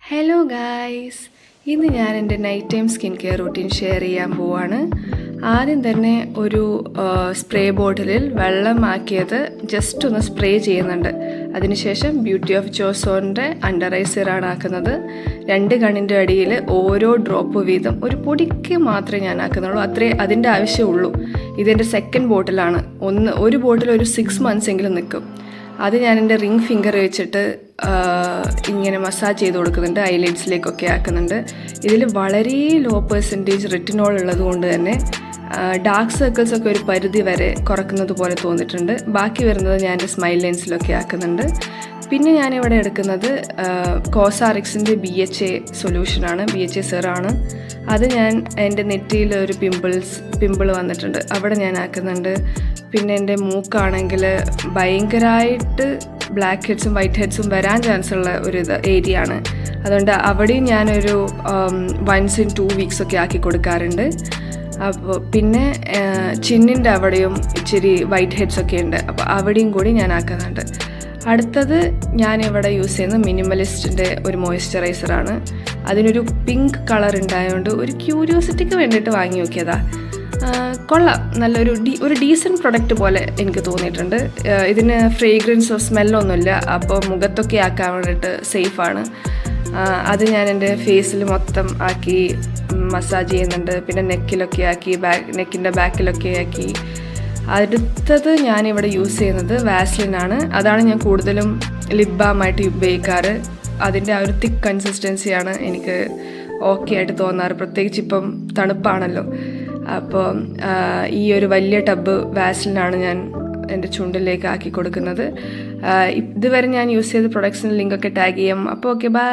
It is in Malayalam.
ഹലോ ഗായ്സ്, ഇന്ന് ഞാൻ എൻ്റെ night time skin care routine share ചെയ്യാൻ പോവാണ്. ആദ്യം തന്നെ ഒരു സ്പ്രേ ബോട്ടിലിൽ വെള്ളമാക്കിയത് ജസ്റ്റ് ഒന്ന് സ്പ്രേ ചെയ്യുന്നുണ്ട്. അതിനുശേഷം ബ്യൂട്ടി ഓഫ് ജോസോണിൻ്റെ അണ്ടർ ഐ സിറാണ് ആക്കുന്നത്. 2 കണ്ണിൻ്റെ അടിയിൽ ഓരോ ഡ്രോപ്പ് വീതം ഒരു പൊടിക്ക് മാത്രമേ ഞാൻ ആക്കുന്നുള്ളൂ. അത്രേ അതിൻ്റെ ആവശ്യമുള്ളൂ. ഇതെൻ്റെ സെക്കൻഡ് ബോട്ടിലാണ്. ഒരു ബോട്ടിൽ ഒരു 6 months എങ്കിലും നിൽക്കും. അത് ഞാൻ എൻ്റെ റിംഗ് ഫിംഗർ വെച്ചിട്ട് ഇങ്ങനെ മസാജ് ചെയ്ത് കൊടുക്കുന്നുണ്ട്, ഐലൈറ്റ്സിലേക്കൊക്കെ ആക്കുന്നുണ്ട്. ഇതിൽ വളരെ ലോ പെർസെൻറ്റേജ് റെറ്റിനോൾ ഉള്ളത് കൊണ്ട് തന്നെ ഡാർക്ക് സർക്കിൾസൊക്കെ ഒരു പരിധി വരെ കുറക്കുന്നത് പോലെ തോന്നിയിട്ടുണ്ട്. ബാക്കി വരുന്നത് ഞാൻ എൻ്റെ സ്മൈൽ ലെൻസിലൊക്കെ ആക്കുന്നുണ്ട്. പിന്നെ ഞാനിവിടെ എടുക്കുന്നത് കോസാറിക്സിൻ്റെ BHA സൊല്യൂഷനാണ്, BHA സെറാണ്. അത് ഞാൻ എൻ്റെ നെറ്റിയിൽ ഒരു പിമ്പിൾ വന്നിട്ടുണ്ട്, അവിടെ ഞാൻ ആക്കുന്നുണ്ട്. പിന്നെ എൻ്റെ മൂക്കാണെങ്കിൽ ഭയങ്കരമായിട്ട് ബ്ലാക്ക് ഹെഡ്സും വൈറ്റ് ഹെഡ്സും വരാൻ ചാൻസ് ഉള്ള ഒരു ഏരിയ ആണ്. അതുകൊണ്ട് അവിടെയും ഞാനൊരു 1 in 2 weeks ഒക്കെ ആക്കി കൊടുക്കാറുണ്ട്. അപ്പോൾ പിന്നെ ചിന്നിൻ്റെ അവിടെയും ഇച്ചിരി വൈറ്റ് ഹെഡ്സൊക്കെ ഉണ്ട്, അപ്പോൾ അവിടെയും കൂടി ഞാൻ ആക്കുന്നുണ്ട്. അടുത്തത് ഞാനിവിടെ യൂസ് ചെയ്യുന്നത് മിനിമലിസ്റ്റിൻ്റെ ഒരു മോയ്സ്ചറൈസറാണ്. അതിനൊരു പിങ്ക് കളർ ഉണ്ടായതുകൊണ്ട് ഒരു ക്യൂരിയോസിറ്റിക്ക് വേണ്ടിയിട്ട് വാങ്ങി നോക്കിയതാണ്. കൊള്ളാം, ഒരു ഡീസൻറ്റ് പ്രൊഡക്റ്റ് പോലെ എനിക്ക് തോന്നിയിട്ടുണ്ട്. ഇതിന് ഫ്രേഗ്രൻസോ സ്മെല്ലൊന്നുമില്ല, അപ്പോൾ മുഖത്തൊക്കെ ആക്കാൻ വേണ്ടിയിട്ട് സേഫാണ്. അത് ഞാൻ എൻ്റെ ഫേസിൽ മൊത്തം ആക്കി മസാജ് ചെയ്യുന്നുണ്ട്. പിന്നെ നെക്കിലൊക്കെ ആക്കി, നെക്കിൻ്റെ ബാക്കിലൊക്കെ ആക്കി. അടുത്തത് ഞാനിവിടെ യൂസ് ചെയ്യുന്നത് വാസ്ലിനാണ്. അതാണ് ഞാൻ കൂടുതലും ലിപ് ബാമായിട്ട് ഉപയോഗിക്കാറ്. അതിൻ്റെ ആ ഒരു തിക്ക് കൺസിസ്റ്റൻസിയാണ് എനിക്ക് ഓക്കെ ആയിട്ട് തോന്നാറ്, പ്രത്യേകിച്ച് ഇപ്പം തണുപ്പാണല്ലോ. അപ്പോൾ ഈ ഒരു വലിയ ടബ് വാസ്ലിനാണ് ഞാൻ എൻ്റെ ചുണ്ടിലേക്ക് ആക്കി കൊടുക്കുന്നത്. ഇതുവരെ ഞാൻ യൂസ് ചെയ്ത പ്രൊഡക്ട്സിൻ്റെ ലിങ്കൊക്കെ ടാഗ് ചെയ്യാം. അപ്പോൾ ഓക്കെ, ബൈ.